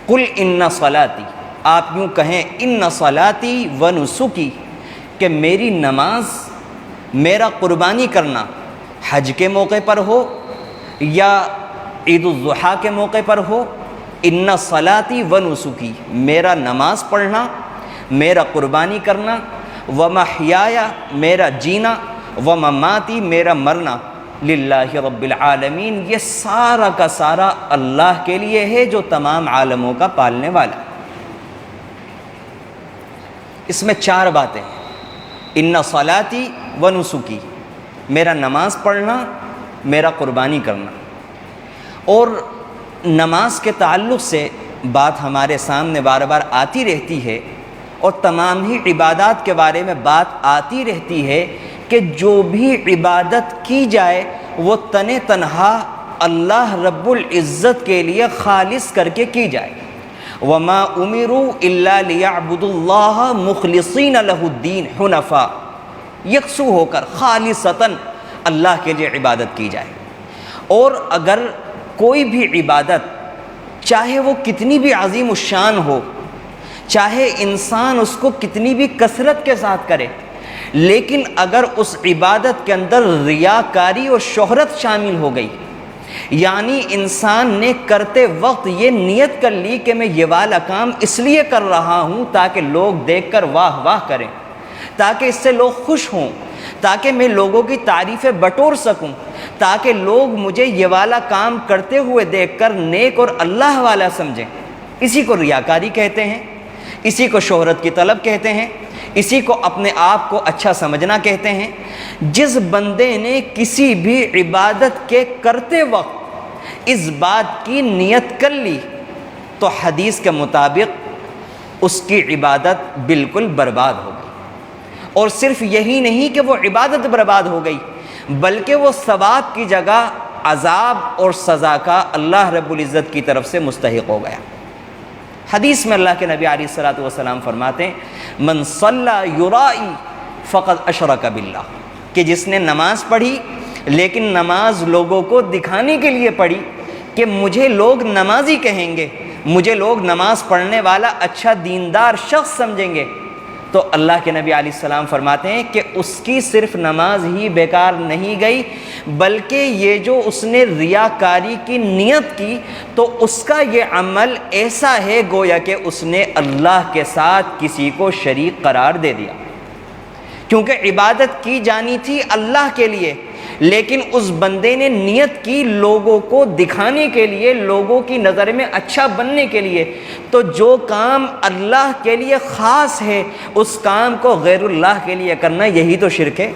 قل ان صلاتی، آپ یوں کہیں ان صلاتی و نسکی، کہ میری نماز، میرا قربانی کرنا حج کے موقع پر ہو یا عید الاضحیٰ کے موقع پر ہو، ان صلاتی و نسکی، میرا نماز پڑھنا، میرا قربانی کرنا، و محیایا، میرا جینا، و مماتی، میرا مرنا، للہ رب العالمین، یہ سارا کا سارا اللہ کے لیے ہے جو تمام عالموں کا پالنے والا۔ اس میں 4 باتیں ہیں، ان صلاتی و نسکی، میرا نماز پڑھنا، میرا قربانی کرنا۔ اور نماز کے تعلق سے بات ہمارے سامنے بار بار آتی رہتی ہے، اور تمام ہی عبادات کے بارے میں بات آتی رہتی ہے کہ جو بھی عبادت کی جائے وہ تنہا اللہ رب العزت کے لیے خالص کر کے کی جائے۔ وما امروا الا ليعبدوا الله مخلصین له الدین حنفاء، یکسو ہو کر خالصتاً اللہ کے لیے عبادت کی جائے۔ اور اگر کوئی بھی عبادت چاہے وہ کتنی بھی عظیم الشان ہو، چاہے انسان اس کو کتنی بھی کثرت کے ساتھ کرے، لیکن اگر اس عبادت کے اندر ریاکاری اور شہرت شامل ہو گئی، یعنی انسان نے کرتے وقت یہ نیت کر لی کہ میں یہ والا کام اس لیے کر رہا ہوں تاکہ لوگ دیکھ کر واہ واہ کریں، تاکہ اس سے لوگ خوش ہوں، تاکہ میں لوگوں کی تعریفیں بٹور سکوں، تاکہ لوگ مجھے یہ والا کام کرتے ہوئے دیکھ کر نیک اور اللہ والا سمجھیں، اسی کو ریاکاری کہتے ہیں، اسی کو شہرت کی طلب کہتے ہیں، اسی کو اپنے آپ کو اچھا سمجھنا کہتے ہیں۔ جس بندے نے کسی بھی عبادت کے کرتے وقت اس بات کی نیت کر لی تو حدیث کے مطابق اس کی عبادت بالکل برباد ہو گئی۔ اور صرف یہی نہیں کہ وہ عبادت برباد ہو گئی، بلکہ وہ ثواب کی جگہ عذاب اور سزا کا اللہ رب العزت کی طرف سے مستحق ہو گیا۔ حدیث میں اللہ کے نبی علیہ الصلوۃ والسلام فرماتے ہیں من صلی یرائی فقد اشرک باللہ، کہ جس نے نماز پڑھی لیکن نماز لوگوں کو دکھانے کے لیے پڑھی کہ مجھے لوگ نمازی کہیں گے، مجھے لوگ نماز پڑھنے والا اچھا دیندار شخص سمجھیں گے، تو اللہ کے نبی علیہ السلام فرماتے ہیں کہ اس کی صرف نماز ہی بیکار نہیں گئی، بلکہ یہ جو اس نے ریاکاری کی نیت کی تو اس کا یہ عمل ایسا ہے گویا کہ اس نے اللہ کے ساتھ کسی کو شریک قرار دے دیا، کیونکہ عبادت کی جانی تھی اللہ کے لیے، لیکن اس بندے نے نیت کی لوگوں کو دکھانے کے لیے، لوگوں کی نظر میں اچھا بننے کے لیے، تو جو کام اللہ کے لیے خاص ہے اس کام کو غیر اللہ کے لیے کرنا، یہی تو شرک ہے۔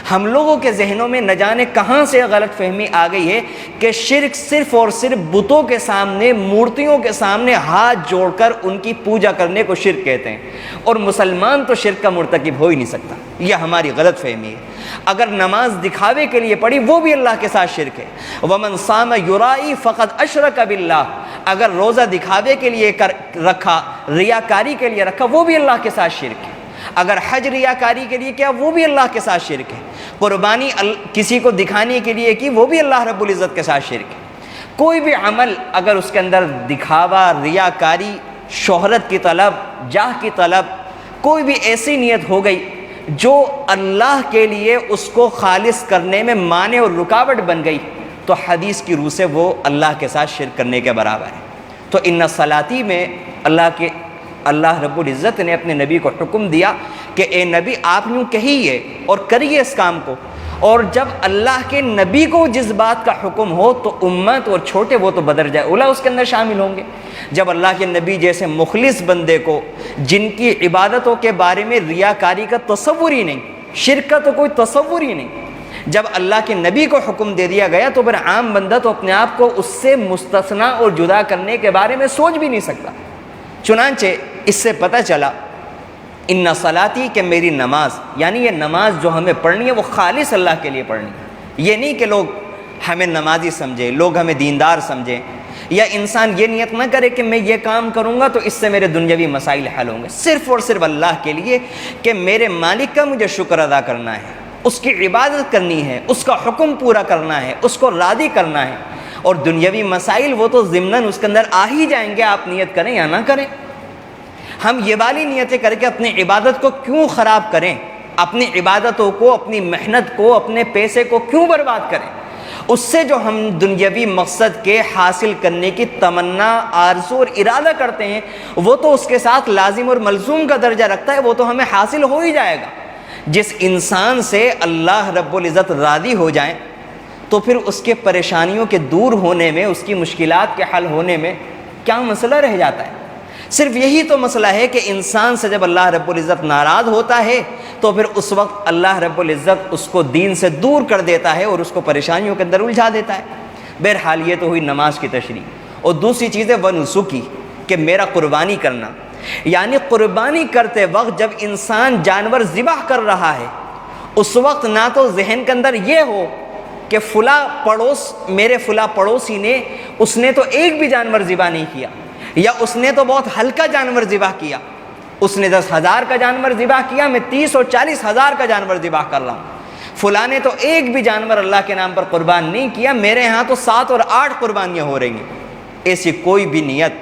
ہم لوگوں کے ذہنوں میں نہ جانے کہاں سے غلط فہمی آ گئی ہے کہ شرک صرف اور صرف بتوں کے سامنے، مورتیوں کے سامنے ہاتھ جوڑ کر ان کی پوجا کرنے کو شرک کہتے ہیں، اور مسلمان تو شرک کا مرتکب ہو ہی نہیں سکتا۔ یہ ہماری غلط فہمی ہے۔ اگر نماز دکھاوے کے لیے پڑھی وہ بھی اللہ کے ساتھ شرک ہے۔ ومن صام یرائی فقد اشرک باللہ، اگر روزہ دکھاوے کے لیے رکھا، ریاکاری کے لیے رکھا، وہ بھی اللہ کے ساتھ شرک ہے۔ اگر حج ریاکاری کے لیے کیا، وہ بھی اللہ کے ساتھ شرک ہے۔ قربانی کسی کو دکھانے کے لیے کی، وہ بھی اللہ رب العزت کے ساتھ شرک ہے۔ کوئی بھی عمل اگر اس کے اندر دکھاوا، ریاکاری، شہرت کی طلب، جاہ کی طلب، کوئی بھی ایسی نیت ہو گئی جو اللہ کے لیے اس کو خالص کرنے میں مانع اور رکاوٹ بن گئی، تو حدیث کی روح سے وہ اللہ کے ساتھ شرک کرنے کے برابر ہے۔ تو ان صلاتی میں اللہ رب العزت نے اپنے نبی کو حکم دیا کہ اے نبی آپ یوں کہیے اور کریے اس کام کو، اور جب اللہ کے نبی کو جس بات کا حکم ہو تو امت اور چھوٹے وہ تو بدرجہ اولیٰ اس کے اندر شامل ہوں گے۔ جب اللہ کے نبی جیسے مخلص بندے کو، جن کی عبادتوں کے بارے میں ریاکاری کا تصور ہی نہیں، شرک کا تو کوئی تصور ہی نہیں، جب اللہ کے نبی کو حکم دے دیا گیا تو پھر عام بندہ تو اپنے آپ کو اس سے مستثنیٰ اور جدا کرنے کے بارے میں سوچ بھی نہیں سکتا۔ چنانچہ اس سے پتہ چلا ان صلاتی کہ میری نماز، یعنی یہ نماز جو ہمیں پڑھنی ہے وہ خالص اللہ کے لیے پڑھنی ہے۔ یہ نہیں کہ لوگ ہمیں نمازی سمجھیں، لوگ ہمیں دیندار سمجھیں، یا انسان یہ نیت نہ کرے کہ میں یہ کام کروں گا تو اس سے میرے دنیاوی مسائل حل ہوں گے، صرف اور صرف اللہ کے لیے کہ میرے مالک کا مجھے شکر ادا کرنا ہے، اس کی عبادت کرنی ہے، اس کا حکم پورا کرنا ہے، اس کو راضی کرنا ہے۔ اور دنیاوی مسائل وہ تو ضمناً اس کے اندر آ ہی جائیں گے، آپ نیت کریں یا نہ کریں۔ ہم یہ والی نیتیں کر کے اپنی عبادت کو کیوں خراب کریں، اپنی عبادتوں کو، اپنی محنت کو، اپنے پیسے کو کیوں برباد کریں؟ اس سے جو ہم دنیاوی مقصد کے حاصل کرنے کی تمنا، آرزو اور ارادہ کرتے ہیں، وہ تو اس کے ساتھ لازم اور ملزوم کا درجہ رکھتا ہے، وہ تو ہمیں حاصل ہو ہی جائے گا۔ جس انسان سے اللہ رب العزت راضی ہو جائیں تو پھر اس کے پریشانیوں کے دور ہونے میں، اس کی مشکلات کے حل ہونے میں کیا مسئلہ رہ جاتا ہے؟ صرف یہی تو مسئلہ ہے کہ انسان سے جب اللہ رب العزت ناراض ہوتا ہے تو پھر اس وقت اللہ رب العزت اس کو دین سے دور کر دیتا ہے اور اس کو پریشانیوں کے اندر الجھا دیتا ہے۔ بہرحال یہ تو ہوئی نماز کی تشریح۔ اور دوسری چیز ہے ونسکی، کہ میرا قربانی کرنا، یعنی قربانی کرتے وقت جب انسان جانور ذبح کر رہا ہے، اس وقت نہ تو ذہن کے اندر یہ ہو کہ میرے فلاں پڑوسی نے، اس نے تو ایک بھی جانور ذبح نہیں کیا، یا اس نے تو بہت ہلکا جانور ذبح کیا، اس نے 10,000 کا جانور ذبح کیا، میں 30 اور 40,000 کا جانور ذبح کر رہا ہوں، فلاں نے تو ایک بھی جانور اللہ کے نام پر قربان نہیں کیا، میرے ہاں تو 7 اور 8 قربانیاں ہو رہی ہیں۔ ایسی کوئی بھی نیت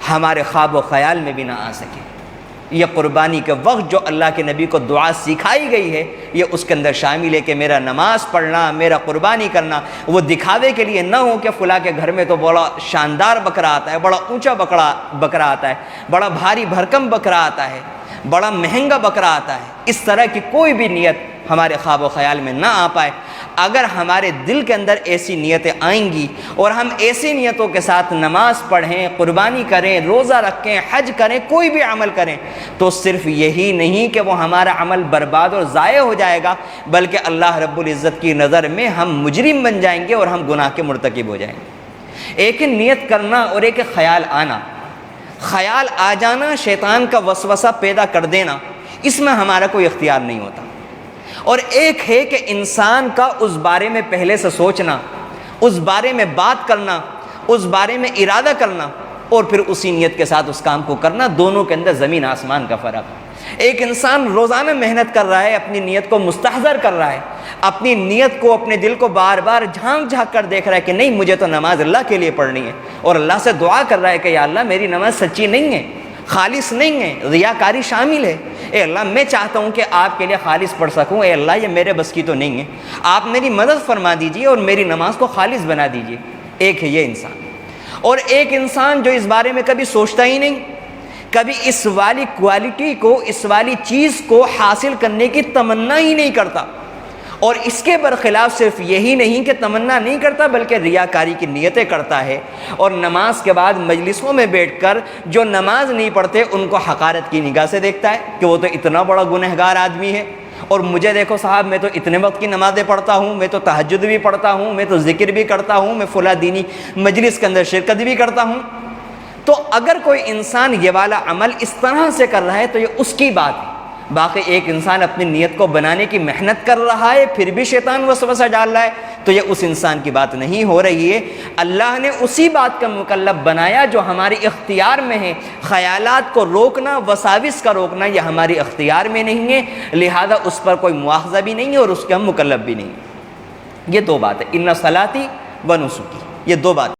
ہمارے خواب و خیال میں بھی نہ آ سکے۔ یہ قربانی کے وقت جو اللہ کے نبی کو دعا سکھائی گئی ہے، یہ اس کے اندر شامل ہے کہ میرا نماز پڑھنا، میرا قربانی کرنا وہ دکھاوے کے لیے نہ ہو کہ فلاں کے گھر میں تو بڑا شاندار بکرا آتا ہے، بڑا اونچا بکرا آتا ہے، بڑا بھاری بھرکم بکرا آتا ہے، بڑا مہنگا بکرا آتا ہے۔ اس طرح کی کوئی بھی نیت ہمارے خواب و خیال میں نہ آ پائے۔ اگر ہمارے دل کے اندر ایسی نیتیں آئیں گی اور ہم ایسی نیتوں کے ساتھ نماز پڑھیں، قربانی کریں، روزہ رکھیں، حج کریں، کوئی بھی عمل کریں، تو صرف یہی نہیں کہ وہ ہمارا عمل برباد اور ضائع ہو جائے گا، بلکہ اللہ رب العزت کی نظر میں ہم مجرم بن جائیں گے اور ہم گناہ کے مرتکب ہو جائیں گے۔ ایک نیت کرنا اور ایک خیال آنا، خیال آ جانا، شیطان کا وسوسہ پیدا کر دینا، اس میں ہمارا کوئی اختیار نہیں ہوتا۔ اور ایک ہے کہ انسان کا اس بارے میں پہلے سے سوچنا، اس بارے میں بات کرنا، اس بارے میں ارادہ کرنا اور پھر اسی نیت کے ساتھ اس کام کو کرنا، دونوں کے اندر زمین آسمان کا فرق ہے۔ ایک انسان روزانہ محنت کر رہا ہے، اپنی نیت کو مستحضر کر رہا ہے، اپنی نیت کو، اپنے دل کو بار بار جھانک جھانک کر دیکھ رہا ہے کہ نہیں، مجھے تو نماز اللہ کے لیے پڑھنی ہے، اور اللہ سے دعا کر رہا ہے کہ یا اللہ میری نماز سچی نہیں ہے، خالص نہیں ہے، ریاکاری شامل ہے، اے اللہ میں چاہتا ہوں کہ آپ کے لیے خالص پڑھ سکوں، اے اللہ یہ میرے بس کی تو نہیں ہے، آپ میری مدد فرما دیجئے اور میری نماز کو خالص بنا دیجئے۔ ایک ہے یہ انسان، اور ایک انسان جو اس بارے میں کبھی سوچتا ہی نہیں، کبھی اس والی کوالٹی کو، اس والی چیز کو حاصل کرنے کی تمنا ہی نہیں کرتا، اور اس کے برخلاف صرف یہی نہیں کہ تمنا نہیں کرتا بلکہ ریاکاری کی نیتیں کرتا ہے، اور نماز کے بعد مجلسوں میں بیٹھ کر جو نماز نہیں پڑھتے ان کو حقارت کی نگاہ سے دیکھتا ہے کہ وہ تو اتنا بڑا گنہگار آدمی ہے، اور مجھے دیکھو صاحب، میں تو اتنے وقت کی نمازیں پڑھتا ہوں، میں تو تہجد بھی پڑھتا ہوں، میں تو ذکر بھی کرتا ہوں، میں فلاں دینی مجلس کے اندر شرکت بھی کرتا ہوں۔ تو اگر کوئی انسان یہ والا عمل اس طرح سے کر رہا ہے تو یہ اس کی بات ہے، باقی ایک انسان اپنی نیت کو بنانے کی محنت کر رہا ہے پھر بھی شیطان وسوسہ ڈال رہا ہے تو یہ اس انسان کی بات نہیں ہو رہی ہے۔ اللہ نے اسی بات کا مکلف بنایا جو ہماری اختیار میں ہے۔ خیالات کو روکنا، وساوس کا روکنا، یہ ہماری اختیار میں نہیں ہے، لہذا اس پر کوئی مواخذہ بھی نہیں ہے اور اس کے ہم مکلف بھی نہیں ہیں۔ یہ دو باتیں، ان صلاتی و نسکی، یہ دو باتیں۔